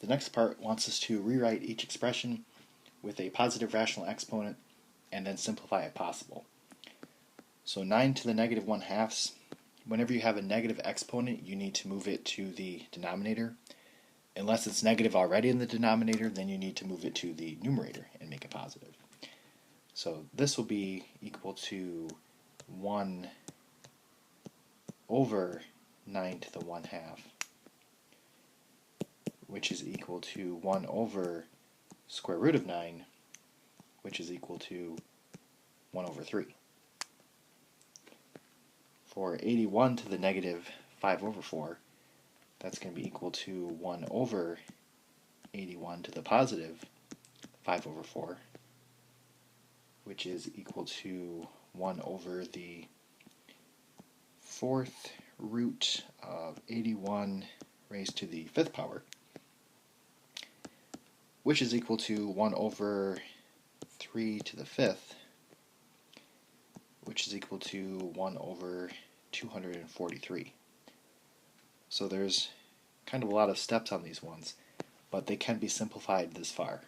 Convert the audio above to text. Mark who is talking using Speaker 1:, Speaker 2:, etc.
Speaker 1: The next part wants us to rewrite each expression with a positive rational exponent and then simplify it possible. So 9 to the negative 1/2, whenever you have a negative exponent, you need to move it to the denominator. Unless it's negative already in the denominator, then you need to move it to the numerator and make it positive. So this will be equal to 1 over 9 to the 1/2, which is equal to 1 over square root of 9, which is equal to 1 over 3. For 81 to the negative 5 over 4, that's going to be equal to 1 over 81 to the positive 5 over 4, which is equal to 1 over the 4th root of 81 raised to the 5th power, which is equal to 1 over 3 to the 5th, which is equal to 1 over 243. So there's kind of a lot of steps on these ones, but they can be simplified this far.